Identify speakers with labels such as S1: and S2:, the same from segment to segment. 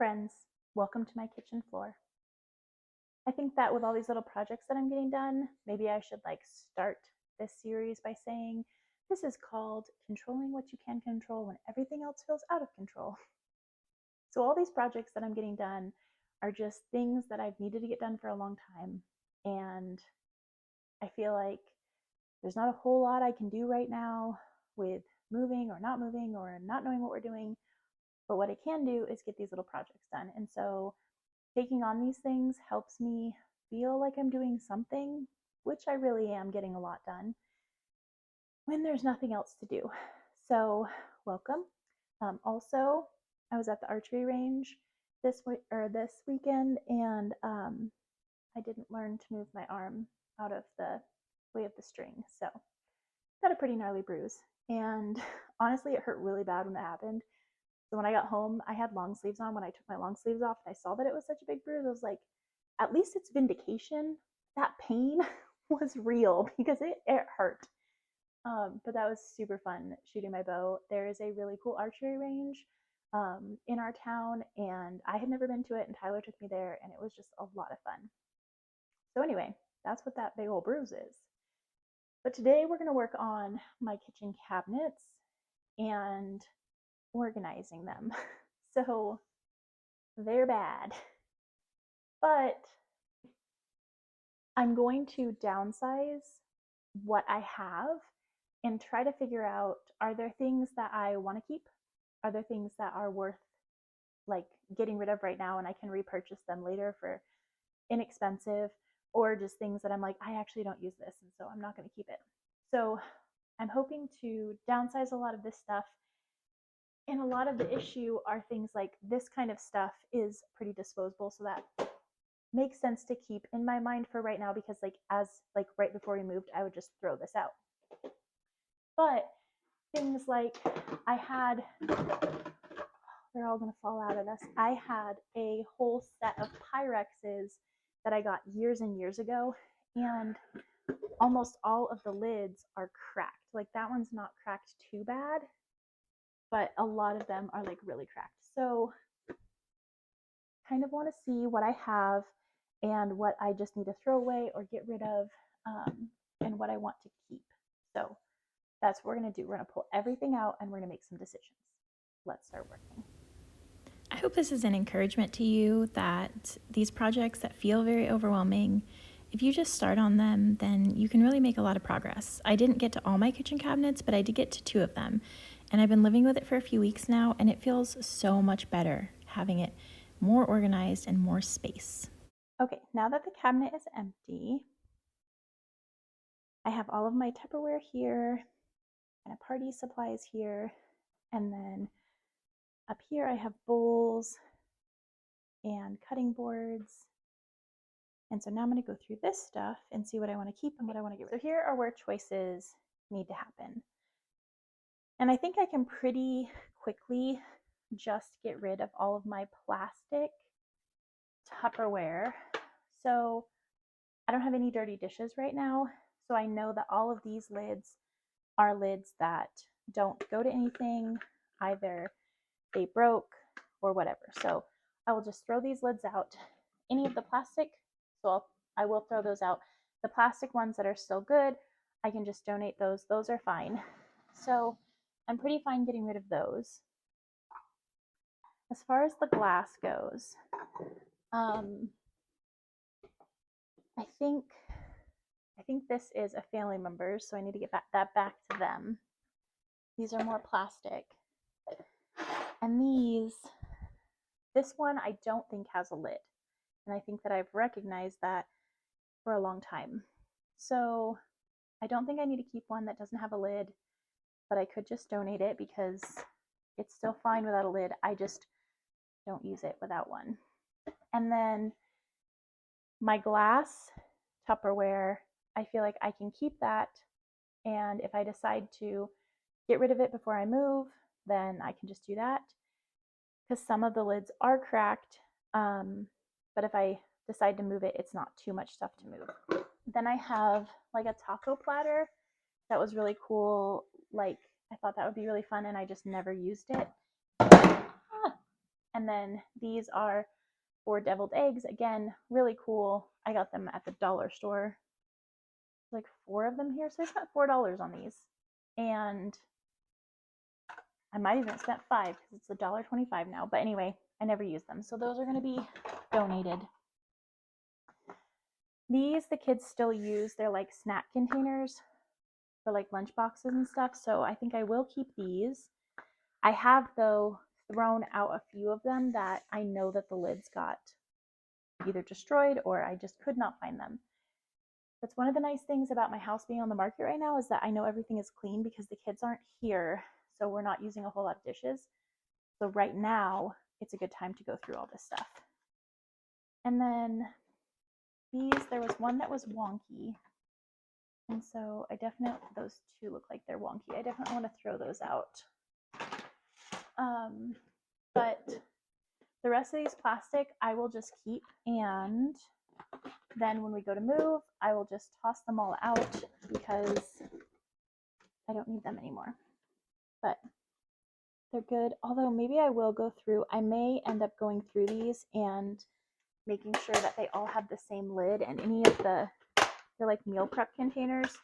S1: Friends, welcome to my kitchen floor. I think that with all these little projects that I'm getting done, maybe I should start this series by saying this is called Controlling What You Can Control When Everything Else Feels Out of Control. So all these projects that I'm getting done are just things that I've needed to get done for a long time. And I feel like there's not a whole lot I can do right now with moving or not knowing what we're doing. But what I can do is get these little projects done. And so taking on these things helps me feel like I'm doing something, which I really am getting a lot done when there's nothing else to do. So welcome. Also, I was at the archery range this weekend, and I didn't learn to move my arm out of the way of the string, so got a pretty gnarly bruise. And honestly, it hurt really bad when it happened. So when I got home, I had long sleeves on. When I took my long sleeves off and I saw that it was such a big bruise, I was like, at least it's vindication. That pain was real because it hurt. But that was super fun shooting my bow. There is a really cool archery range in our town, and I had never been to it, and Tyler took me there, and it was just a lot of fun. So anyway, that's what that big old bruise is. But today we're going to work on my kitchen cabinets and organizing them. So they're bad. But I'm going to downsize what I have and try to figure out, are there things that I want to keep? Are there things that are worth getting rid of right now and I can repurchase them later for inexpensive, or just things that I'm like, I actually don't use this, and so I'm not going to keep it. So I'm hoping to downsize a lot of this stuff. And a lot of the issue are things like this kind of stuff is pretty disposable, so that makes sense to keep in my mind for right now, because right before we moved, I would just throw this out. But things like they're all gonna fall out of this. I had a whole set of Pyrexes that I got years and years ago, and almost all of the lids are cracked. Like that one's not cracked too bad, but a lot of them are really cracked. So kind of want to see what I have and what I just need to throw away or get rid of, and what I want to keep. So that's what we're going to do. We're going to pull everything out and we're going to make some decisions. Let's start working.
S2: I hope this is an encouragement to you that these projects that feel very overwhelming, if you just start on them, then you can really make a lot of progress. I didn't get to all my kitchen cabinets, but I did get to 2 of them. And I've been living with it for a few weeks now, and it feels so much better having it more organized and more space.
S1: Okay, now that the cabinet is empty, I have all of my Tupperware here and a party supplies here, and then up here I have bowls and cutting boards. And so now I'm going to go through this stuff and see what I want to keep and what I want to get rid of. So here are where choices need to happen. And I think I can pretty quickly just get rid of all of my plastic Tupperware. So I don't have any dirty dishes right now. So I know that all of these lids are lids that don't go to anything. Either they broke or whatever. So I will just throw these lids out. Any of the plastic, I will throw those out. The plastic ones that are still good, I can just donate those. Those are fine. So I'm pretty fine getting rid of those. As far as the glass goes, I think this is a family member, so I need to get that back to them. These are more plastic. And this one I don't think has a lid. And I think that I've recognized that for a long time. So I don't think I need to keep one that doesn't have a lid, but I could just donate it because it's still fine without a lid. I just don't use it without one. And then my glass Tupperware, I feel like I can keep that. And if I decide to get rid of it before I move, then I can just do that. Because some of the lids are cracked. But if I decide to move it, it's not too much stuff to move. Then I have a taco platter that was really cool. I thought that would be really fun, and I just never used it. And then these are for deviled eggs. Again, really cool. I got them at the dollar store. Like 4 of them here. So I spent $4 on these. And I might even have spent 5 because it's $1.25 now. But anyway, I never use them. So those are going to be donated. These the kids still use. They're like snack containers for like lunch boxes and stuff. So I think I will keep these. I have, though, thrown out a few of them that I know that the lids got either destroyed or I just could not find them. That's one of the nice things about my house being on the market right now, is that I know everything is clean because the kids aren't here, so we're not using a whole lot of dishes. So right now, it's a good time to go through all this stuff. And then these, there was one that was wonky. And so I definitely, those two look like they're wonky. I definitely want to throw those out. But the rest of these plastic, I will just keep. And then when we go to move, I will just toss them all out because I don't need them anymore. But they're good. Although maybe I will go through, I may end up going through these and making sure that they all have the same lid, and any of the, they're like meal prep containers,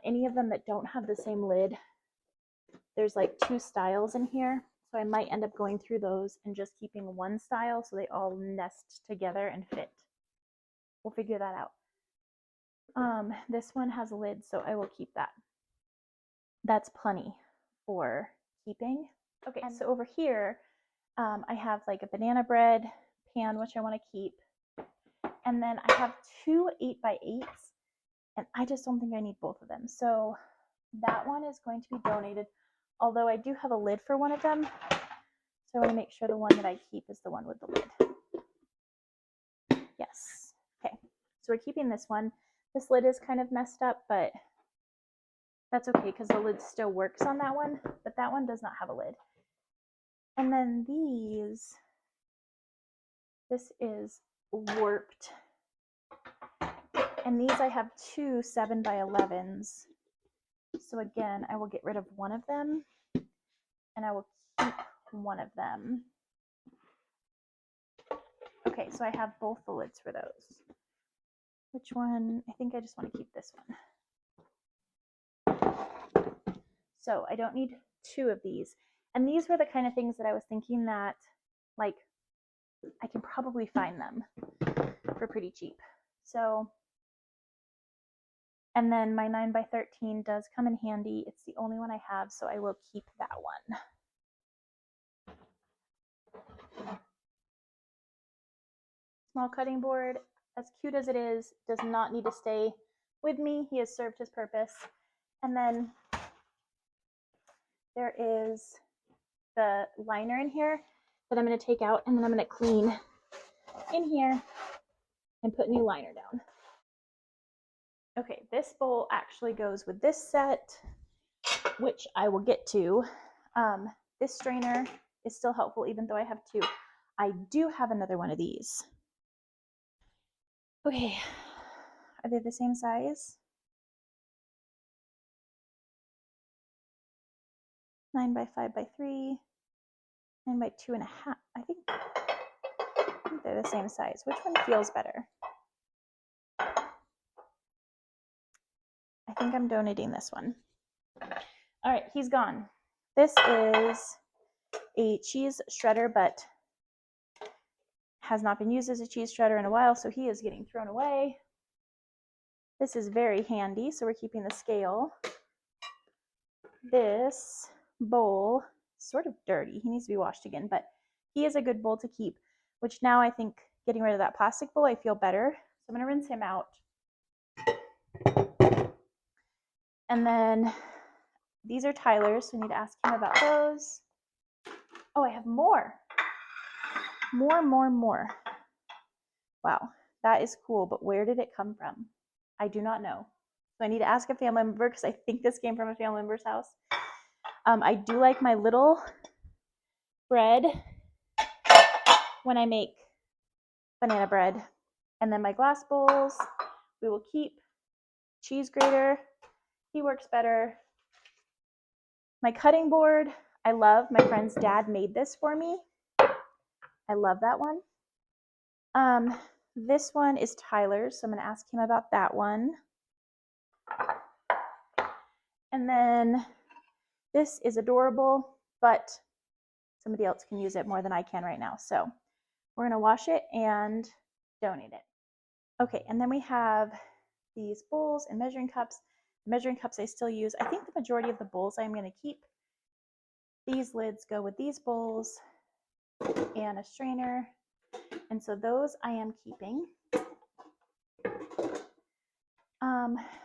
S1: any of them that don't have the same lid, there's like 2 styles in here. So I might end up going through those and just keeping one style so they all nest together and fit. We'll figure that out. This one has a lid, so I will keep that. That's plenty for keeping. Okay, so over here, I have like a banana bread pan, which I want to keep. And then I have 2 8x8s, and I just don't think I need both of them. So that one is going to be donated, although I do have a lid for one of them. So I want to make sure the one that I keep is the one with the lid. Yes. Okay, so we're keeping this one. This lid is kind of messed up, but that's okay because the lid still works on that one, but that one does not have a lid. And then these, this is warped. And these I have 2 7x11s. So again, I will get rid of one of them and I will keep one of them. Okay, so I have both the lids for those. Which one? I think I just want to keep this one. So I don't need 2 of these. And these were the kind of things that I was thinking that, like, I can probably find them for pretty cheap. So, and then my 9x13 does come in handy. It's the only one I have, so I will keep that one. Small cutting board, as cute as it is, does not need to stay with me. He has served his purpose. And then there is the liner in here that I'm going to take out, and then I'm going to clean in here and put new liner down. Okay, this bowl actually goes with this set, which I will get to. This strainer is still helpful even though I have 2. I do have another one of these. Okay, are they the same size? 9x5x3, 9x2.5. I think they're the same size. Which one feels better? I think I'm donating this one. All right, he's gone. This is a cheese shredder, but has not been used as a cheese shredder in a while, so he is getting thrown away. This is very handy, so we're keeping the scale. This bowl is sort of dirty. He needs to be washed again, but he is a good bowl to keep, which now I think getting rid of that plastic bowl, I feel better. So I'm going to rinse him out. And then these are Tyler's, so I need to ask him about those. Oh, I have more. More. Wow, that is cool, but where did it come from? I do not know. So I need to ask a family member because I think this came from a family member's house. I do like my little bread when I make banana bread. And then my glass bowls, we will keep. Cheese grater, he works better. My cutting board, I love. My friend's dad made this for me. I love that one. This one is Tyler's, so I'm going to ask him about that one. And then this is adorable, but somebody else can use it more than I can right now. So we're going to wash it and donate it. Okay, and then we have these bowls and measuring cups. The measuring cups I still use. I think the majority of the bowls I'm going to keep. These lids go with these bowls and a strainer. And so those I am keeping.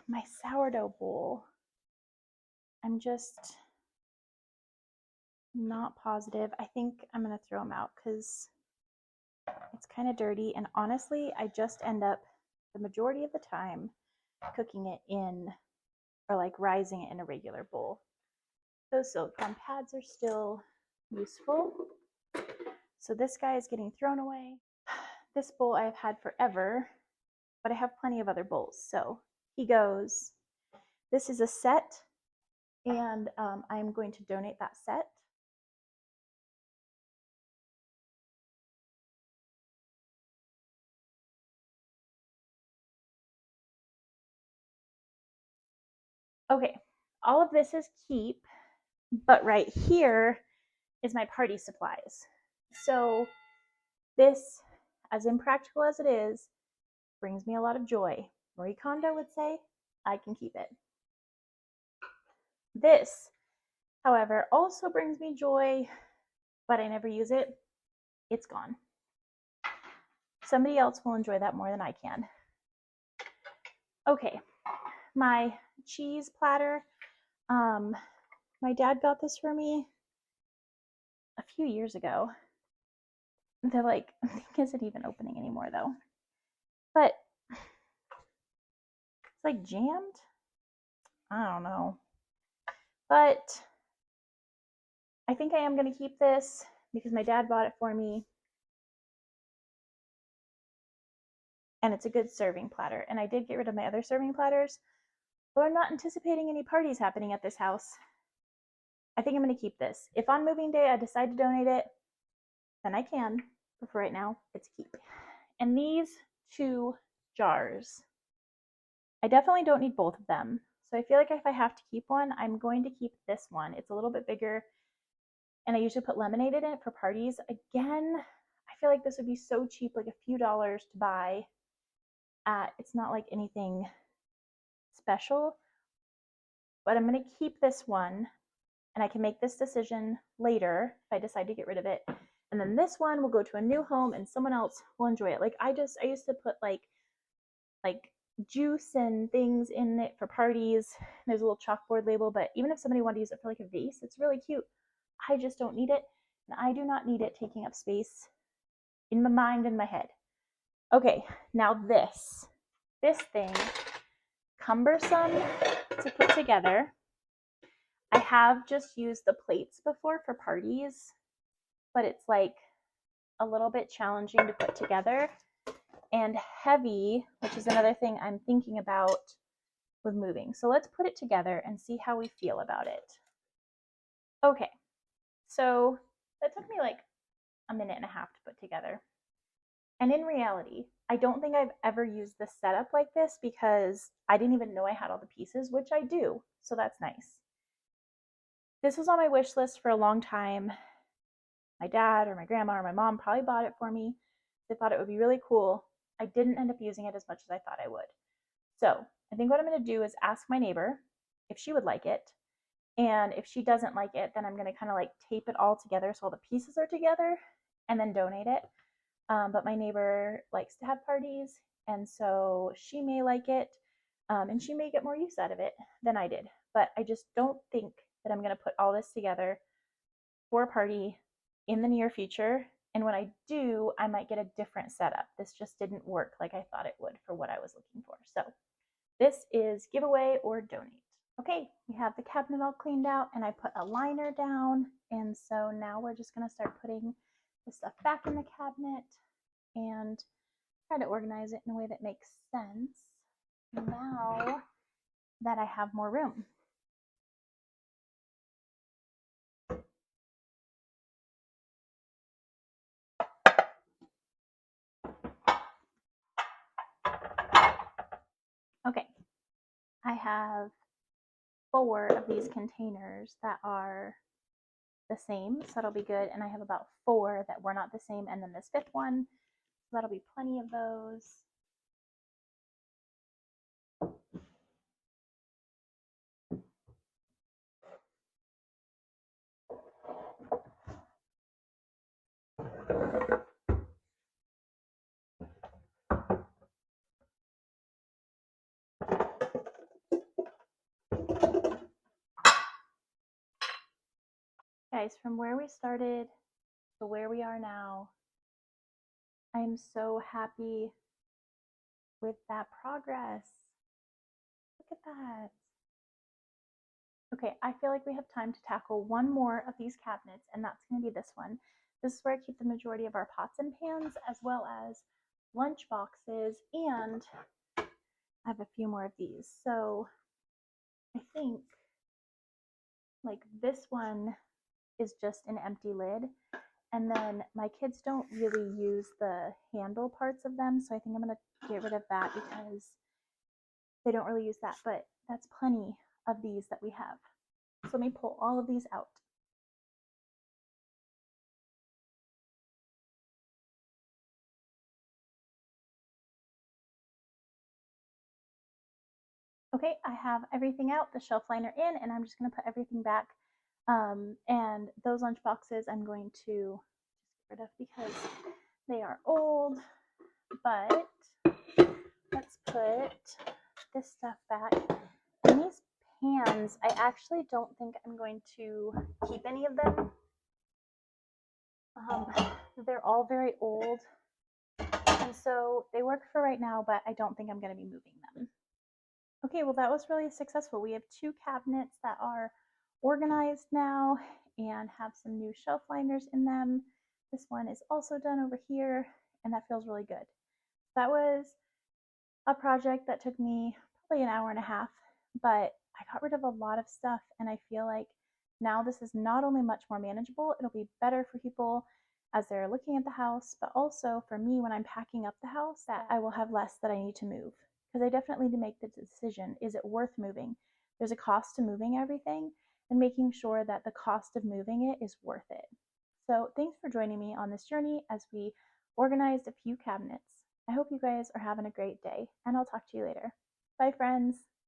S1: My sourdough bowl, I'm just not positive. I think I'm going to throw them out because it's kind of dirty. And honestly, I just end up the majority of the time cooking it in or like rising it in a regular bowl. Those silicone pads are still useful. So this guy is getting thrown away. This bowl I have had forever, but I have plenty of other bowls. So he goes, this is a set, and I'm going to donate that set. Okay, all of this is keep, but right here is my party supplies. So this, as impractical as it is, brings me a lot of joy. Marie Kondo would say, I can keep it. This, however, also brings me joy, but I never use it. It's gone. Somebody else will enjoy that more than I can. Okay, my cheese platter. My dad got this for me a few years ago. They're like, I think isn't even opening anymore though. But it's like jammed. I don't know. But I think I am going to keep this because my dad bought it for me. And it's a good serving platter. And I did get rid of my other serving platters. But I'm not anticipating any parties happening at this house. I think I'm going to keep this. If on moving day I decide to donate it, then I can. But for right now, it's keep. And these 2 jars, I definitely don't need both of them. So I feel like if I have to keep one, I'm going to keep this one. It's a little bit bigger. And I usually put lemonade in it for parties. Again, I feel like this would be so cheap, like a few dollars to buy. It's not like anything special. But I'm going to keep this one. And I can make this decision later if I decide to get rid of it. And then this one will go to a new home and someone else will enjoy it. Like I used to put like juice and things in it for parties. There's a little chalkboard label, but even if somebody wanted to use it for like a vase, it's really cute. I just don't need it. And I do not need it taking up space in my mind and my head. Okay, now this thing, cumbersome to put together. I have just used the plates before for parties, but it's like a little bit challenging to put together and heavy, which is another thing I'm thinking about with moving. So let's put it together and see how we feel about it. Okay, so that took me like a minute and a half to put together. And in reality, I don't think I've ever used this setup like this because I didn't even know I had all the pieces, which I do. So that's nice. This was on my wish list for a long time. My dad or my grandma or my mom probably bought it for me. They thought it would be really cool. I didn't end up using it as much as I thought I would. So I think what I'm going to do is ask my neighbor if she would like it. And if she doesn't like it, then I'm going to kind of like tape it all together so all the pieces are together and then donate it. But my neighbor likes to have parties, and so she may like it, and she may get more use out of it than I did. But I just don't think that I'm going to put all this together for a party in the near future. And when I do, I might get a different setup. This just didn't work like I thought it would for what I was looking for. So this is giveaway or donate. Okay, we have the cabinet all cleaned out and I put a liner down. And so now we're just going to start putting the stuff back in the cabinet and try to organize it in a way that makes sense now that I have more room. I have 4 of these containers that are the same, so that'll be good. And I have about 4 that were not the same, and then this 5th one, so that'll be plenty of those. Guys, from where we started to where we are now, I'm so happy with that progress. Look at that. Okay, I feel like we have time to tackle one more of these cabinets, and that's going to be this one. This is where I keep the majority of our pots and pans, as well as lunch boxes, and I have a few more of these. So I think like this one is just an empty lid. And then my kids don't really use the handle parts of them, so I think I'm going to get rid of that because they don't really use that. But that's plenty of these that we have. So let me pull all of these out. Okay, I have everything out, the shelf liner in, and I'm just going to put everything back. And those lunch boxes I'm going to just get rid of because they are old. But let's put this stuff back. And these pans, I actually don't think I'm going to keep any of them. They're all very old, and so they work for right now, but I don't think I'm going to be moving them. Okay, well, that was really successful. We have 2 cabinets that are organized now and have some new shelf liners in them. This one is also done over here, and that feels really good. That was a project that took me probably an hour and a half, but I got rid of a lot of stuff, and I feel like now this is not only much more manageable, it'll be better for people as they're looking at the house, but also for me when I'm packing up the house, that I will have less that I need to move. Because I definitely need to make the decision, is it worth moving? There's a cost to moving everything, and making sure that the cost of moving it is worth it. So thanks for joining me on this journey as we organized a few cabinets. I hope you guys are having a great day, and I'll talk to you later. Bye, friends.